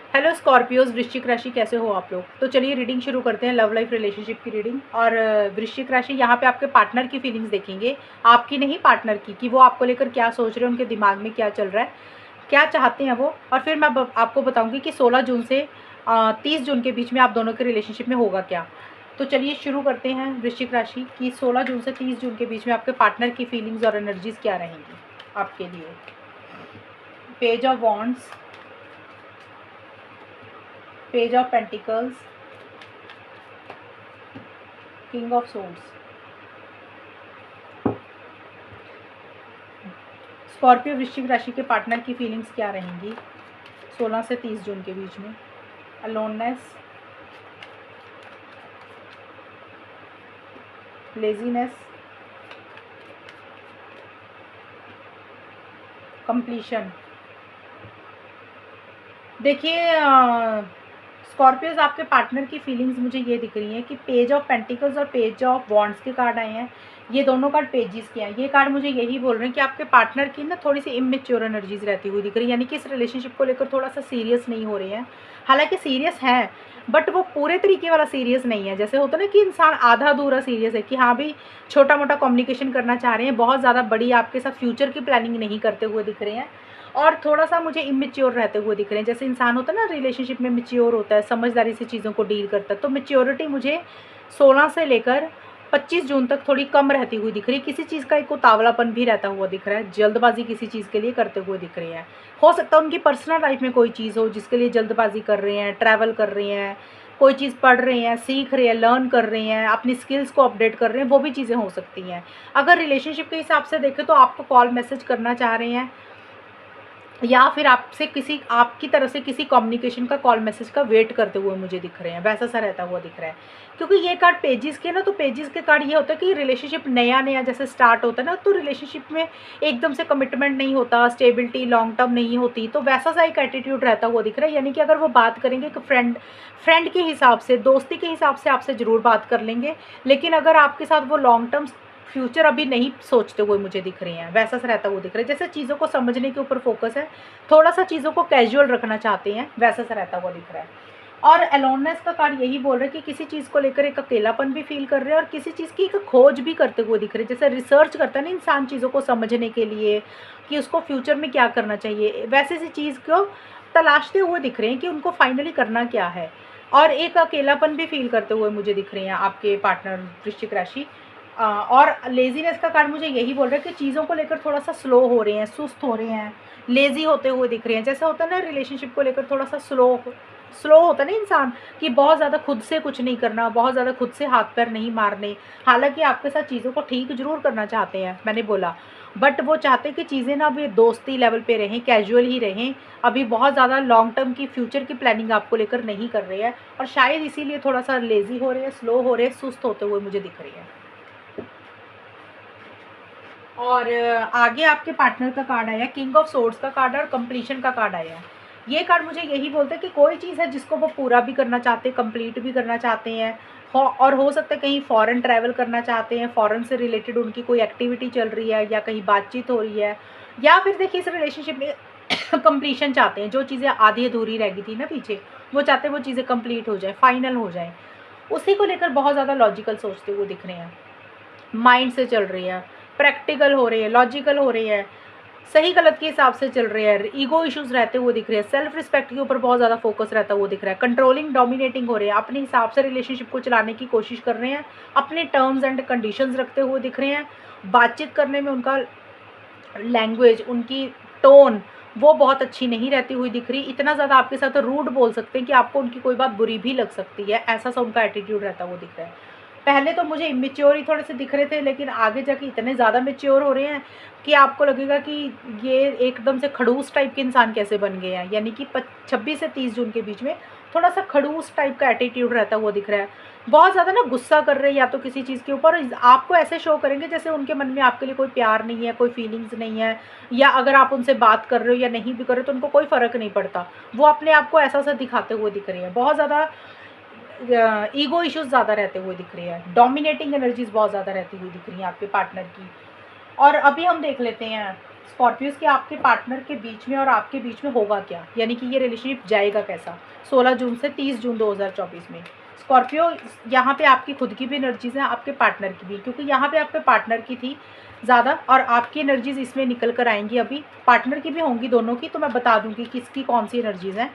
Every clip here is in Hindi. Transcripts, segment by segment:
हेलो स्कॉर्पियोज, वृश्चिक राशि, कैसे हो आप लोग। तो चलिए रीडिंग शुरू करते हैं, लव लाइफ रिलेशनशिप की रीडिंग। और वृश्चिक राशि यहाँ पे आपके पार्टनर की फीलिंग्स देखेंगे, आपकी नहीं पार्टनर की, कि वो आपको लेकर क्या सोच रहे हैं, उनके दिमाग में क्या चल रहा है, क्या चाहते हैं वो। और फिर मैं आपको बताऊँगी कि 16 जून से 30 जून के बीच में आप दोनों के रिलेशनशिप में होगा क्या। तो चलिए शुरू करते हैं वृश्चिक राशि की 16 जून से 30 जून के बीच में आपके पार्टनर की फीलिंग्स और एनर्जीज क्या रहेंगी आपके लिए। Page of wands, page of pentacles, king of swords. Scorpio वृश्चिक राशि के पार्टनर की फीलिंग्स क्या रहेंगी 16 से 30 जून के बीच में। Aloneness, laziness, completion. देखिए स्कॉर्पियोज, आपके पार्टनर की फीलिंग्स मुझे ये दिख रही हैं कि पेज ऑफ पेंटिकल्स और पेज ऑफ वॉन्ड्स के कार्ड आए हैं। ये दोनों कार्ड पेजेस के हैं। ये कार्ड मुझे यही बोल रहे हैं कि आपके पार्टनर की ना थोड़ी सी इमेच्योर एनर्जीज रहती हुई दिख रही है, यानी कि इस रिलेशनशिप को लेकर थोड़ा सा सीरियस नहीं हो रहे हैं। हालांकि सीरियस है, बट वो पूरे तरीके वाला सीरियस नहीं है। जैसे होता है ना कि इंसान आधा अधूरा सीरियस है, कि हाँ भाई छोटा मोटा कम्युनिकेशन करना चाह रहे हैं, बहुत ज़्यादा बड़ी आपके साथ फ्यूचर की प्लानिंग नहीं करते हुए दिख रहे हैं। और थोड़ा सा मुझे इमेच्योर रहते हुए दिख रहे हैं। जैसे इंसान होता है ना रिलेशनशिप में मैच्योर होता है, समझदारी से चीज़ों को डील करता है, तो मैच्योरिटी मुझे 16 से लेकर 25 जून तक थोड़ी कम रहती हुई दिख रही है। किसी चीज़ का एक उतावलापन भी रहता हुआ दिख रहा है, जल्दबाजी किसी चीज़ के लिए करते हुए दिख रही है। हो सकता है उनकी पर्सनल लाइफ में कोई चीज़ हो जिसके लिए जल्दबाजी कर रहे हैं, ट्रैवल कर रहे हैं, कोई चीज़ पढ़ रहे हैं, सीख रहे हैं, लर्न कर रहे हैं, अपनी स्किल्स को अपडेट कर रहे हैं, वो भी चीज़ें हो सकती हैं। अगर रिलेशनशिप के हिसाब से देखें तो आपको कॉल मैसेज करना चाह रहे हैं, या फिर आपसे किसी आपकी तरफ से किसी कम्युनिकेशन का कॉल मैसेज का वेट करते हुए मुझे दिख रहे हैं, वैसा सा रहता हुआ दिख रहा है। क्योंकि ये कार्ड पेजेस के ना, तो पेजेस के कार्ड ये होता है कि रिलेशनशिप नया नया जैसे स्टार्ट होता है ना, तो रिलेशनशिप में एकदम से कमिटमेंट नहीं होता, स्टेबिलिटी लॉन्ग टर्म नहीं होती, तो वैसा सा एक एटीट्यूड रहता हुआ दिख रहा है। यानी कि अगर वो बात करेंगे कि फ्रेंड के हिसाब से, दोस्ती के हिसाब से आपसे ज़रूर बात कर लेंगे, लेकिन अगर आपके साथ वो लॉन्ग टर्म फ्यूचर अभी नहीं सोचते हुए मुझे दिख रहे हैं, वैसा सा रहता हुआ दिख रहा है। जैसे चीज़ों को समझने के ऊपर फोकस है, थोड़ा सा चीज़ों को कैजुअल रखना चाहते हैं, वैसा सा रहता हुआ दिख रहा है। और अलोननेस का कार्ड यही बोल रहा है कि किसी चीज़ को लेकर एक अकेलापन भी फील कर रहे हैं और किसी चीज़ की एक खोज भी करते हुए दिख रहे हैं। जैसे रिसर्च करता है ना इंसान चीज़ों को समझने के लिए कि उसको फ्यूचर में क्या करना चाहिए, वैसे सी चीज़ को तलाशते हुए दिख रहे हैं कि उनको फाइनली करना क्या है। और एक अकेलापन भी फील करते हुए मुझे दिख रहे हैं आपके पार्टनर वृश्चिक राशि। और लेजीनेस का कार्ड मुझे यही बोल रहा है कि चीज़ों को लेकर थोड़ा सा स्लो हो रहे हैं, सुस्त हो रहे हैं, लेज़ी होते हुए दिख रहे हैं। जैसा होता है ना रिलेशनशिप को लेकर थोड़ा सा स्लो होता है ना इंसान, कि बहुत ज़्यादा खुद से कुछ नहीं करना, बहुत ज़्यादा खुद से हाथ पैर नहीं मारने। हालांकि आपके साथ चीज़ों को ठीक ज़रूर करना चाहते हैं, मैंने बोला, बट वो चाहते कि चीज़ें ना अभी दोस्ती लेवल पे रहें, कैजुअल ही रहें। अभी बहुत ज़्यादा लॉन्ग टर्म की फ्यूचर की प्लानिंग आपको लेकर नहीं कर रहे हैं, और शायद इसीलिए थोड़ा सा लेज़ी हो रहे हैं, स्लो हो रहे हैं, सुस्त होते हुए मुझे दिख रही है। और आगे आपके पार्टनर का कार्ड आया, किंग ऑफ सोर्ड्स का कार्ड और कंप्लीशन का कार्ड आया है। ये कार्ड मुझे यही बोलते हैं कि कोई चीज़ है जिसको वो पूरा भी करना चाहते हैं, कंप्लीट भी करना चाहते हैं। और हो सकता है कहीं फॉरेन ट्रैवल करना चाहते हैं, फॉरेन से रिलेटेड उनकी कोई एक्टिविटी चल रही है या कहीं बातचीत हो रही है, या फिर देखिए इस रिलेशनशिप में कंप्लीशन चाहते हैं। जो चीज़ें आधी अधूरी रह गई थी ना पीछे, वो चाहते हैं वो चीज़ें कंप्लीट हो जाए, फाइनल हो जाए। उसी को लेकर बहुत ज़्यादा लॉजिकल सोचते हुए दिख रहे हैं, माइंड से चल रही है, प्रैक्टिकल हो रही है, लॉजिकल हो रही है, सही गलत के हिसाब से चल रही है। ईगो इश्यूज रहते हुए दिख रहे हैं, सेल्फ रिस्पेक्ट के ऊपर बहुत ज़्यादा फोकस रहता हुआ दिख रहा है, कंट्रोलिंग डोमिनेटिंग हो रहे हैं, अपने हिसाब से रिलेशनशिप को चलाने की कोशिश कर रहे हैं, अपने टर्म्स एंड कंडीशंस रखते हुए दिख रहे हैं। बातचीत करने में उनका लैंग्वेज, उनकी टोन वो बहुत अच्छी नहीं रहती हुई दिख रही। इतना ज़्यादा आपके साथ रूड बोल सकते हैं कि आपको उनकी कोई बात बुरी भी लग सकती है, ऐसा सा उनका एटीट्यूड रहता हुआ दिख रहा है। पहले तो मुझे इमेच्योर ही थोड़े से दिख रहे थे, लेकिन आगे जाके इतने ज़्यादा मेच्योर हो रहे हैं कि आपको लगेगा कि ये एकदम से खड़ूस टाइप के इंसान कैसे बन गए हैं। यानी कि 26 से 30 जून के बीच में थोड़ा सा खड़ूस टाइप का एटीट्यूड रहता हुआ दिख रहा है। बहुत ज़्यादा ना गुस्सा कर रहे हैं या तो किसी चीज़ के ऊपर, आपको ऐसे शो करेंगे जैसे उनके मन में आपके लिए कोई प्यार नहीं है, कोई फीलिंग्स नहीं है, या अगर आप उनसे बात कर रहे हो या नहीं भी कर रहे हो तो उनको कोई फ़र्क नहीं पड़ता। वो अपने आप को ऐसा सा दिखाते हुए दिख रहे हैं। बहुत ज़्यादा ईगो इश्यूज ज़्यादा रहते हुए दिख रही है, डोमिनेटिंग एनर्जीज बहुत ज़्यादा रहती हुई दिख रही हैं आपके पार्टनर की। और अभी हम देख लेते हैं स्कॉर्पियोज के आपके पार्टनर के बीच में और आपके बीच में होगा क्या, यानी कि ये रिलेशनशिप जाएगा कैसा 16 जून से 30 जून 2024 में। स्कॉर्पियो, यहाँ पे आपकी खुद की भी एनर्जीज हैं, आपके पार्टनर की भी, क्योंकि यहाँ पे आपके पार्टनर की थी ज़्यादा और आपकी एनर्जीज इसमें निकल कर आएंगी। अभी पार्टनर की भी होंगी दोनों की, तो मैं बता दूँगी किसकी कौन सी एनर्जीज़ हैं।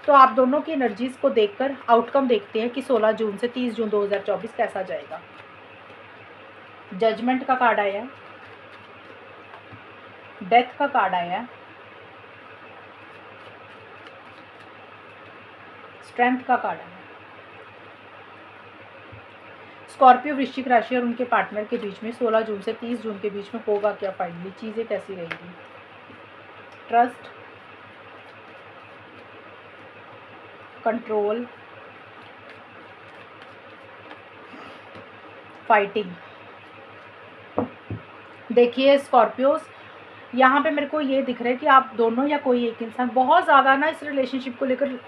तो आप दोनों की एनर्जीज़ को देखकर आउटकम देखते हैं कि 16 जून से 30 जून 2024 कैसा जाएगा। जजमेंट का कार्ड आया है, डेथ का कार्ड आया है, स्ट्रेंथ का कार्ड आया है। स्कॉर्पियो वृश्चिक राशि और उनके पार्टनर के बीच में 16 जून से 30 जून के बीच में होगा क्या, फाइनली चीज़ें कैसी रहेगी। Trust, control, fighting. देखिए स्कॉर्पियोज, यहाँ पे मेरे को ये दिख रहा है कि आप दोनों या कोई एक इंसान बहुत ज़्यादा ना इस रिलेशनशिप को लेकर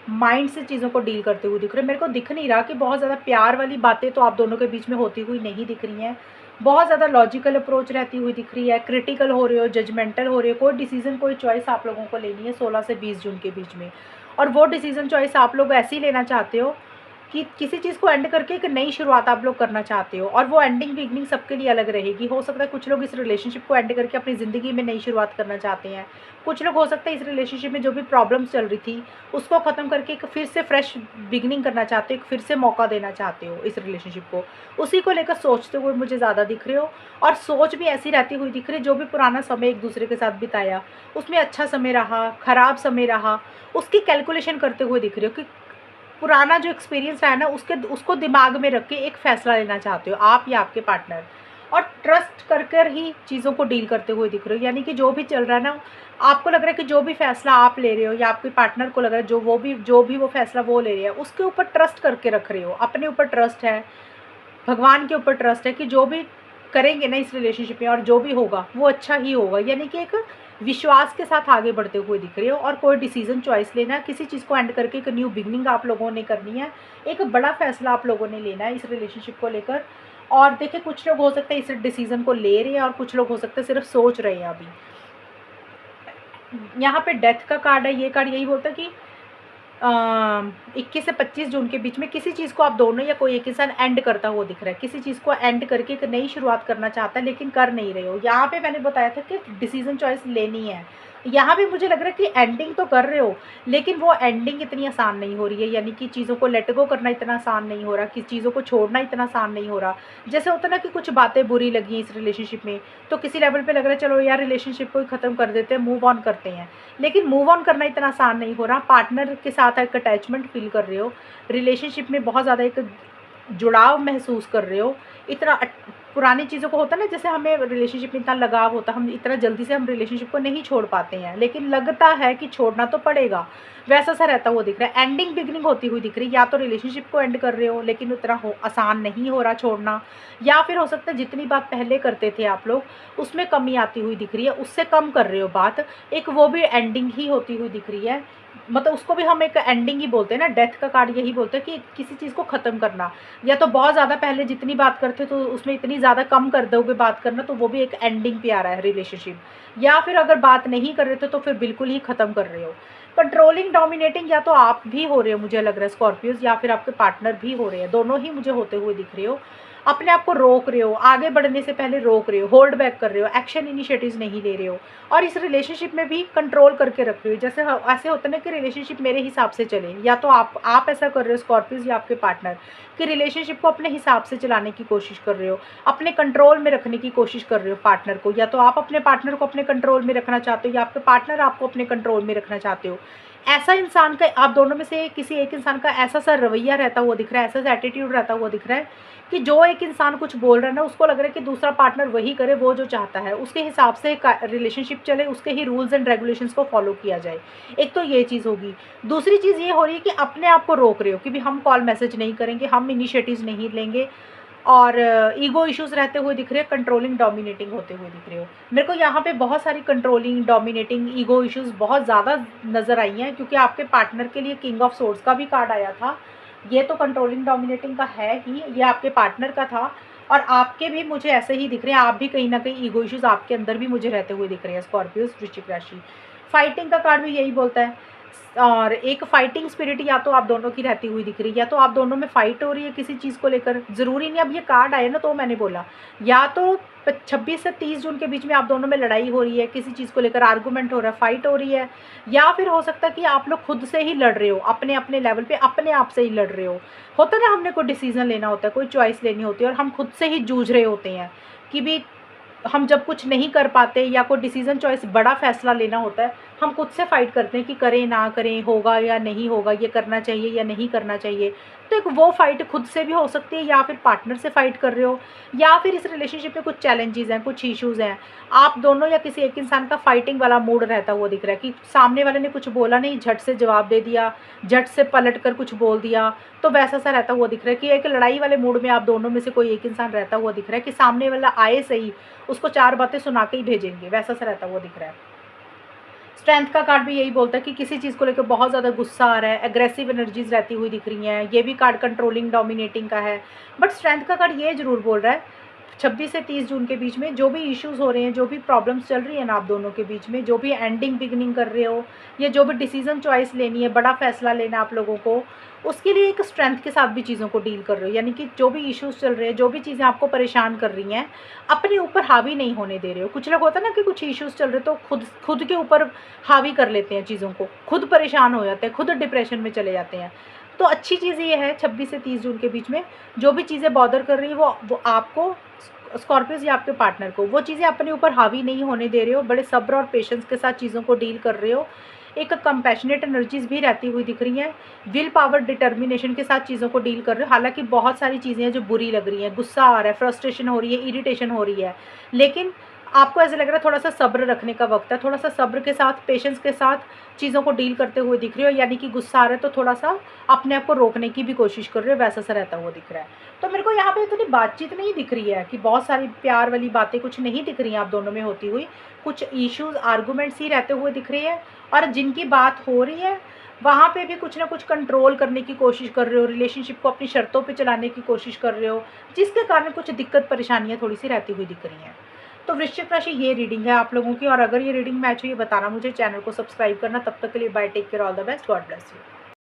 माइंड से चीज़ों को डील करते हुए दिख रहे हैं। मेरे को दिख नहीं रहा कि बहुत ज़्यादा प्यार वाली बातें तो आप दोनों के बीच में होती हुई नहीं दिख रही हैं। बहुत ज़्यादा लॉजिकल अप्रोच रहती हुई दिख रही है, क्रिटिकल हो रहे हो, जजमेंटल हो रहे हो। कोई डिसीजन, कोई चॉइस आप लोगों को लेनी है 16 से 20 जून के बीच में, और वो डिसीजन चॉइस आप लोग ऐसे ही लेना चाहते हो कि किसी चीज़ को एंड करके एक नई शुरुआत आप लोग करना चाहते हो, और वो एंडिंग बिगनिंग सबके लिए अलग रहेगी। हो सकता है कुछ लोग इस रिलेशनशिप को एंड करके अपनी ज़िंदगी में नई शुरुआत करना चाहते हैं। कुछ लोग हो सकता है इस रिलेशनशिप में जो भी प्रॉब्लम्स चल रही थी उसको ख़त्म करके एक फिर से फ्रेश बिगनिंग करना चाहते हो, एक फिर से मौका देना चाहते हो इस रिलेशनशिप को। उसी को लेकर सोचते हुए मुझे ज़्यादा दिख रहे हो, और सोच भी ऐसी रहती हुई दिख रही है, जो भी पुराना समय एक दूसरे के साथ बिताया उसमें अच्छा समय रहा, ख़राब समय रहा, उसकी कैलकुलेशन करते हुए दिख रहे हो कि पुराना जो एक्सपीरियंस रहा है ना उसको दिमाग में रख के एक फ़ैसला लेना चाहते हो आप या आपके पार्टनर, और ट्रस्ट कर कर ही चीज़ों को डील करते हुए दिख रहे हो। यानी कि जो भी चल रहा है ना, आपको लग रहा है कि जो भी फ़ैसला आप ले रहे हो या आपके पार्टनर को लग रहा है जो भी वो फ़ैसला वो ले रहे हैं उसके ऊपर ट्रस्ट करके रख रहे हो। अपने ऊपर ट्रस्ट है, भगवान के ऊपर ट्रस्ट है कि जो भी करेंगे ना इस रिलेशनशिप में और जो भी होगा वो अच्छा ही होगा। यानी कि एक विश्वास के साथ आगे बढ़ते हुए दिख रहे हो, और कोई डिसीजन चॉइस लेना है, किसी चीज़ को एंड करके एक न्यू बिगनिंग आप लोगों ने करनी है, एक बड़ा फैसला आप लोगों ने लेना है इस रिलेशनशिप को लेकर। और देखिए कुछ लोग हो सकते हैं इस डिसीजन को ले रहे हैं और कुछ लोग हो सकते हैं सिर्फ सोच रहे हैं अभी। यहाँ पे डेथ का कार्ड है, ये कार्ड यही बोलता है कि 21 से 25 जून के बीच में किसी चीज़ को आप दोनों या कोई एक इंसान एंड करता हुआ दिख रहा है, किसी चीज़ को एंड करके एक नई शुरुआत करना चाहता है लेकिन कर नहीं रहे हो। यहाँ पे मैंने बताया था कि डिसीजन चॉइस लेनी है, यहाँ भी मुझे लग रहा है कि एंडिंग तो कर रहे हो लेकिन वो एंडिंग इतनी आसान नहीं हो रही है। यानी कि चीज़ों को लेट गो करना इतना आसान नहीं हो रहा, कि चीज़ों को छोड़ना इतना आसान नहीं हो रहा। जैसे होता ना कि कुछ बातें बुरी लगी इस रिलेशनशिप में, तो किसी लेवल पे लग रहा है चलो यार रिलेशनशिप को ही ख़त्म कर देते हैं, मूव ऑन करते हैं, लेकिन मूव ऑन करना इतना आसान नहीं हो रहा। पार्टनर के साथ एक अटैचमेंट फील कर रहे हो, रिलेशनशिप में बहुत ज़्यादा एक जुड़ाव महसूस कर रहे हो। इतना पुरानी चीज़ों को होता है ना, जैसे हमें रिलेशनशिप में इतना लगाव होता है, हम इतना जल्दी से हम रिलेशनशिप को नहीं छोड़ पाते हैं, लेकिन लगता है कि छोड़ना तो पड़ेगा, वैसा सा रहता हुआ दिख रहा है। एंडिंग बिगनिंग होती हुई दिख रही है, या तो रिलेशनशिप को एंड कर रहे हो लेकिन उतना आसान नहीं हो रहा छोड़ना, या फिर हो सकता है जितनी बात पहले करते थे आप लोग उसमें कमी आती हुई दिख रही है, उससे कम कर रहे हो बात, एक वो भी एंडिंग ही होती हुई दिख रही है। मतलब उसको भी हम एक एंडिंग ही बोलते हैं ना, डेथ का कार्ड यही बोलते हैं कि किसी चीज़ को ख़त्म करना, या तो बहुत ज़्यादा पहले जितनी बात करते तो उसमें इतनी ज़्यादा कम कर दोगे बात करना, तो वो भी एक एंडिंग पे आ रहा है रिलेशनशिप। या फिर अगर बात नहीं कर रहे थे तो फिर बिल्कुल ही ख़त्म कर रहे हो। कंट्रोलिंग डोमिनेटिंग या तो आप भी हो रहे हो मुझे लग रहा है स्कॉर्पियोज, या फिर आपके पार्टनर भी हो रहे हैं, दोनों ही मुझे होते हुए दिख रहे हो। अपने आप को रोक रहे हो, आगे बढ़ने से पहले रोक रहे हो, होल्ड बैक कर रहे हो, एक्शन इनिशिएटिव्स नहीं ले रहे हो, और इस रिलेशनशिप में भी कंट्रोल करके रख रहे हो। जैसे ऐसे होता है ना कि रिलेशनशिप मेरे हिसाब से चले, या तो आप ऐसा कर रहे हो स्कॉर्पियोज या आपके पार्टनर, कि रिलेशनशिप को अपने हिसाब से चलाने की कोशिश कर रहे हो, अपने कंट्रोल में रखने की कोशिश कर रहे हो पार्टनर को, या तो आप अपने पार्टनर को अपने कंट्रोल में रखना चाहते हो या आपके पार्टनर आपको अपने कंट्रोल में रखना चाहते हो। ऐसा इंसान का, आप दोनों में से किसी एक इंसान का ऐसा सा रवैया रहता हुआ दिख रहा है, ऐसा सा एटीट्यूड रहता हुआ दिख रहा है कि जो एक इंसान कुछ बोल रहा है ना उसको लग रहा है कि दूसरा पार्टनर वही करे, वो जो चाहता है उसके हिसाब से रिलेशनशिप चले, उसके ही रूल्स एंड रेगुलेशंस को फॉलो किया जाए। एक तो ये चीज़ होगी। दूसरी चीज़ ये हो रही है कि अपने आप को रोक रहे हो कि भी हम कॉल मैसेज नहीं करेंगे, हम इनिशिएटिव्स नहीं लेंगे, और ईगो इश्यूज़ रहते हुए दिख रहे हैं, कंट्रोलिंग डोमिनेटिंग होते हुए दिख रहे हो। मेरे को यहाँ पे बहुत सारी कंट्रोलिंग डोमिनेटिंग ईगो इश्यूज़ बहुत ज़्यादा नज़र आई हैं, क्योंकि आपके पार्टनर के लिए किंग ऑफ सोर्ड्स का भी कार्ड आया था। ये तो कंट्रोलिंग डोमिनेटिंग का है ही, ये आपके पार्टनर का था। और आपके भी मुझे ऐसे ही दिख रहे हैं, आप भी कहीं ना कहीं ईगो इश्यूज आपके अंदर भी मुझे रहते हुए दिख रहे हैं स्कॉर्पियो वृश्चिक राशि। फाइटिंग का कार्ड भी यही बोलता है, और एक फाइटिंग स्पिरिट या तो आप दोनों की रहती हुई दिख रही है, या तो आप दोनों में फाइट हो रही है किसी चीज़ को लेकर, ज़रूरी नहीं। अब ये कार्ड आए ना, तो मैंने बोला या तो 26 से 30 जून के बीच में आप दोनों में लड़ाई हो रही है, किसी चीज़ को लेकर आर्गूमेंट हो रहा है, फाइट हो रही है, या फिर हो सकता है कि आप लोग खुद से ही लड़ रहे हो, अपने अपने लेवल पे अपने आप से ही लड़ रहे हो। होता ना, हमने कोई डिसीजन लेना होता है, कोई चॉइस लेनी होती है, और हम खुद से ही जूझ रहे होते हैं कि भी हम जब कुछ नहीं कर पाते या कोई डिसीजन चॉइस बड़ा फैसला लेना होता है, हम खुद से फाइट करते हैं कि करें ना करें, होगा या नहीं होगा, ये करना चाहिए या नहीं करना चाहिए। तो एक वो फाइट खुद से भी हो सकती है, या फिर पार्टनर से फाइट कर रहे हो, या फिर इस रिलेशनशिप में कुछ चैलेंजेस हैं, कुछ इश्यूज हैं, आप दोनों या किसी एक इंसान का फाइटिंग वाला मूड रहता हुआ दिख रहा है कि सामने वाले ने कुछ बोला नहीं, झट से जवाब दे दिया, झट से पलट कर कुछ बोल दिया, तो वैसा सा रहता हुआ दिख रहा है कि एक लड़ाई वाले मूड में आप दोनों में से कोई एक इंसान रहता हुआ दिख रहा है कि सामने वाला आए सही, उसको 4 बातें सुना के ही भेजेंगे, वैसा सा रहता हुआ दिख रहा है। स्ट्रेंथ का कार्ड भी यही बोलता है कि किसी चीज़ को लेकर बहुत ज़्यादा गुस्सा आ रहा है, एग्रेसिव एनर्जीज रहती हुई दिख रही हैं। ये भी कार्ड कंट्रोलिंग डोमिनेटिंग का है, बट स्ट्रेंथ का कार्ड ये जरूर बोल रहा है 26 से 30 जून के बीच में जो भी इश्यूज हो रहे हैं, जो भी प्रॉब्लम्स चल रही है ना आप दोनों के बीच में, जो भी एंडिंग बिगनिंग कर रहे हो, या जो भी डिसीजन चॉइस लेनी है, बड़ा फैसला लेना आप लोगों को, उसके लिए एक स्ट्रेंथ के साथ भी चीज़ों को डील कर रहे हो। यानी कि जो भी इश्यूज चल रहे हैं, जो भी चीज़ें आपको परेशान कर रही हैं, अपने ऊपर हावी नहीं होने दे रहे हो। कुछ लोग होता है ना कि कुछ इश्यूज चल रहे तो खुद के ऊपर हावी कर लेते हैं चीज़ों को, खुद परेशान हो जाते हैं, खुद डिप्रेशन में चले जाते हैं। तो अच्छी चीज़ ये है 26 से 30 जून के बीच में जो भी चीज़ें बॉदर कर रही है, वो आपको स्कॉर्पियोज या आपके पार्टनर को, वो चीज़ें अपने ऊपर हावी नहीं होने दे रहे हो, बड़े सब्र और पेशेंस के साथ चीज़ों को डील कर रहे हो। एक कंपैशनेट एनर्जीज भी रहती हुई दिख रही हैं, विल पावर डिटर्मिनेशन के साथ चीज़ों को डील कर रहे हो। हालांकि बहुत सारी चीज़ें हैं जो बुरी लग रही हैं, गुस्सा आ रहा है, फ्रस्ट्रेशन हो रही है, इरिटेशन हो रही है, लेकिन आपको ऐसा लग रहा है थोड़ा सा सब्र रखने का वक्त है, थोड़ा सा सब्र के साथ, पेशेंस के साथ चीज़ों को डील करते हुए दिख रहे हो। यानी कि गुस्सा आ रहा है तो थोड़ा सा अपने आप को रोकने की भी कोशिश कर रहे हो, वैसा सा रहता हुआ दिख रहा है। तो मेरे को यहाँ पे इतनी बातचीत नहीं दिख रही है कि बहुत सारी प्यार वाली बातें कुछ नहीं दिख रही हैं आप दोनों में होती हुई, कुछ इश्यूज आर्गूमेंट्स ही रहते हुए दिख रही है। और जिनकी बात हो रही है वहाँ पे भी कुछ ना कुछ कंट्रोल करने की कोशिश कर रहे हो, रिलेशनशिप को अपनी शर्तों पे चलाने की कोशिश कर रहे हो, जिसके कारण कुछ दिक्कत परेशानियाँ थोड़ी सी रहती हुई दिख रही हैं। तो वृश्चिक राशि ये रीडिंग है आप लोगों की, और अगर ये रीडिंग मैच हुई बताना मुझे, चैनल को सब्सक्राइब करना। तब तक के लिए bye, take care, all the best, God bless you.